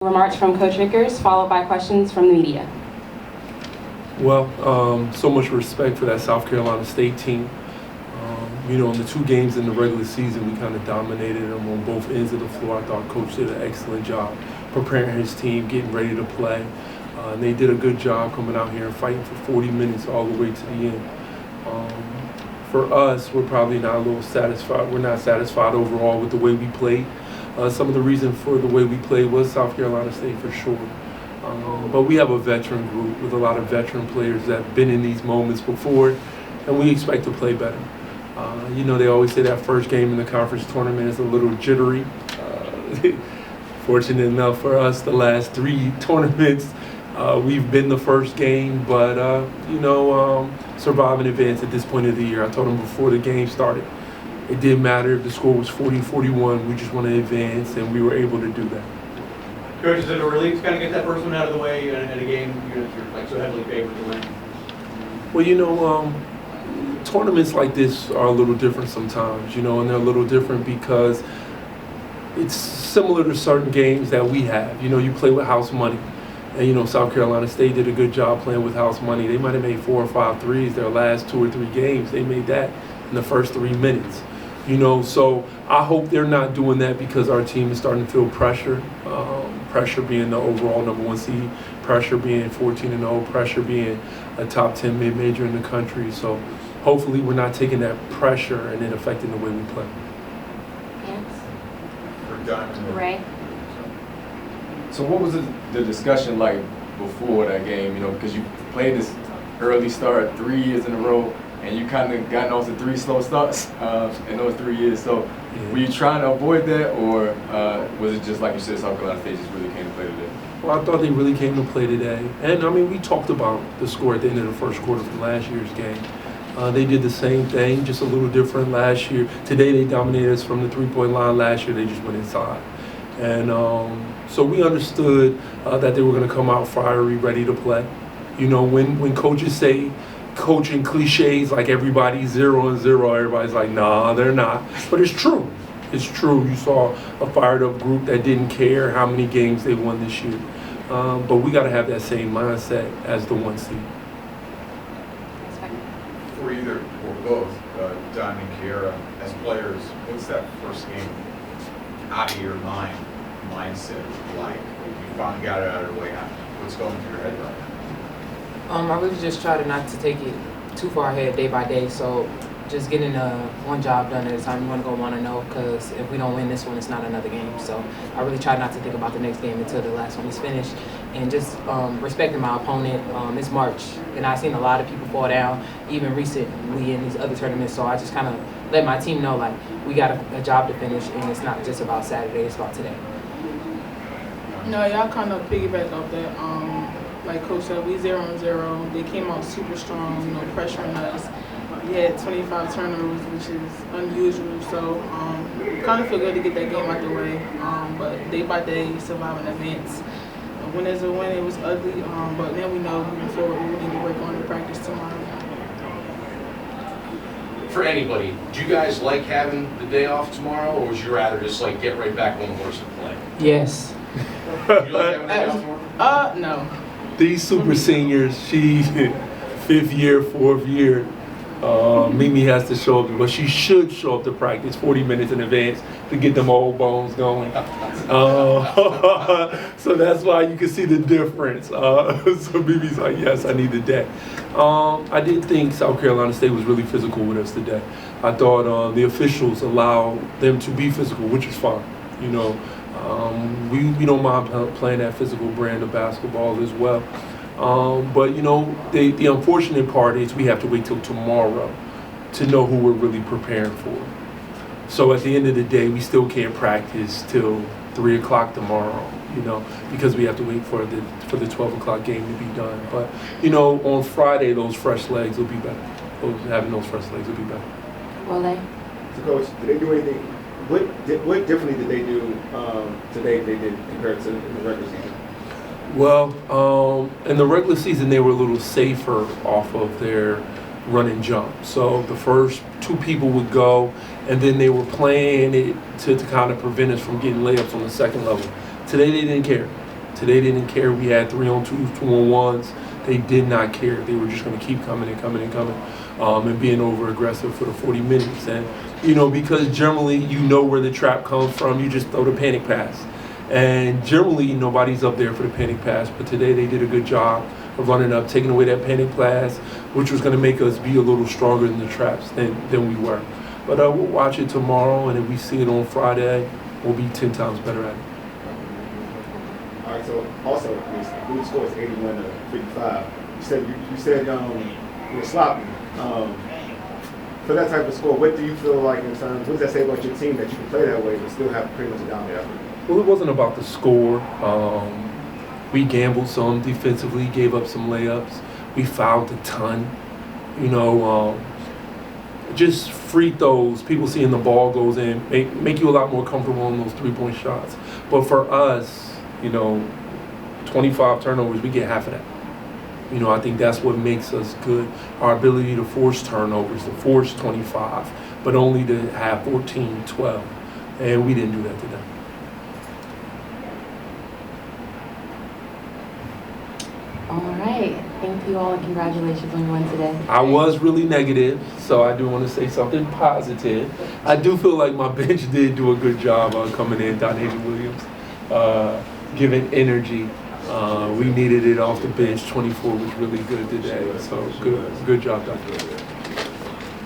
Remarks from Coach Vickers, followed by questions from the media. Well, so much respect for that South Carolina State team. In the two games in the regular season, we kind of dominated them on both ends of the floor. I thought Coach did an excellent job preparing his team, getting ready to play. And they did a good job coming out here and fighting for 40 minutes all the way to the end. For us, we're probably not a little satisfied. We're not satisfied overall with the way we played. Some of the reason for the way we played was South Carolina State for sure. But we have a veteran group with a lot of veteran players that have been in these moments before, and we expect to play better. They always say that first game in the conference tournament is a little jittery. Fortunate enough for us, the last three tournaments, we've been the first game, but, survive and advance at this point of the year. I told them before the game started, it didn't matter if the score was 40-41, we just want to advance, and we were able to do that. Coach, is it a relief to kind of get that first one out of the way in a game you're like so heavily favored to win? Well, tournaments like this are a little different sometimes, and they're a little different because it's similar to certain games that we have. You play with house money. And, South Carolina State did a good job playing with house money. They might have made 4 or 5 threes their last 2 or 3 games. They made that in the first 3 minutes. So I hope they're not doing that because our team is starting to feel pressure. Pressure being the overall number 1 seed, pressure being 14-0, pressure being a top 10 mid-major in the country. So hopefully we're not taking that pressure and then affecting the way we play. Yes. Ray. So what was the discussion like before that game? Because you played this early start 3 years in a row, and you kind of gotten off to 3 slow starts in those 3 years. So were you trying to avoid that, or was it just like you said, South Carolina State just really came to play today? Well, I thought they really came to play today. And, we talked about the score at the end of the first quarter from last year's game. They did the same thing, just a little different last year. Today they dominated us from the three-point line. Last year they just went inside. And so we understood that they were going to come out fiery, ready to play. When coaches say coaching cliches like everybody's 0-0, everybody's like, nah, they're not. But it's true. It's true. You saw a fired up group that didn't care how many games they won this year. But we got to have that same mindset as the 1 seed. For either or both, Don and Kiera, as players, what's that first game out of your mindset like? You finally got it out of the way. What's going through your head right now? I really just try not to take it too far ahead day by day. So just getting one job done at a time. You want to go 1-0 because if we don't win this one, it's not another game. So I really try not to think about the next game until the last one is finished. And just respecting my opponent. It's March, and I've seen a lot of people fall down, even recently in these other tournaments. So I just kind of let my team know, like, we got a job to finish, and it's not just about Saturday, it's about today. No, y'all kind of piggyback off that. Like Coach said, we 0-0. They came out super strong, pressuring us. We had 25 turnovers, which is unusual. So kind of feel good to get that game out the way. But day by day, survive and advance. When there's a win, it was ugly. But now we know moving forward, we need to work on the practice tomorrow. For anybody, do you guys like having the day off tomorrow, or would you rather just like get right back on the horse and play? Yes. Do you like having the day off tomorrow? No. These super seniors, she 5th year, 4th year, Mimi has to show up, but she should show up to practice 40 minutes in advance to get them old bones going. So that's why you can see the difference. So Mimi's like, yes, I need the day. I did think South Carolina State was really physical with us today. I thought the officials allowed them to be physical, which is fine. We don't mind playing that physical brand of basketball as well. But the unfortunate part is we have to wait till tomorrow to know who we're really preparing for. So at the end of the day, we still can't practice till 3 o'clock tomorrow, because we have to wait for the 12 o'clock game to be done. But on Friday, those fresh legs will be better. Having those fresh legs will be better. Will they? So, Coach, did they do anything? What differently did they do today they did compared to in the regular season? Well, in the regular season, they were a little safer off of their run and jump. So the first 2 people would go, and then they were playing it to kind of prevent us from getting layups on the second level. Today, they didn't care. Today they didn't care. We had 3-on-2s, 2-on-1s. They did not care. They were just going to keep coming and coming and coming, and being over aggressive for the 40 minutes. And because generally you know where the trap comes from, you just throw the panic pass. And generally nobody's up there for the panic pass. But today they did a good job of running up, taking away that panic pass, which was going to make us be a little stronger in the traps than we were. But we'll watch it tomorrow, and if we see it on Friday, we'll be 10 times better at it. All right, so also, the score is 81-55. You said you're sloppy. For that type of score, what do you feel like in terms, what does that say about your team that you can play that way but still have pretty much a dominant effort? Well, it wasn't about the score. We gambled some defensively, gave up some layups. We fouled a ton. Just free throws, people seeing the ball goes in, make you a lot more comfortable on those three-point shots. But for us, 25 turnovers, we get half of that. I think that's what makes us good. Our ability to force turnovers, to force 25, but only to have 14, 12. And we didn't do that today. All right. Thank you all and congratulations on your win today. I was really negative, so I do want to say something positive. I do feel like my bench did do a good job coming in. Donasia Williams, giving energy. We needed it off the bench. 24 was really good today. So good job, Dr.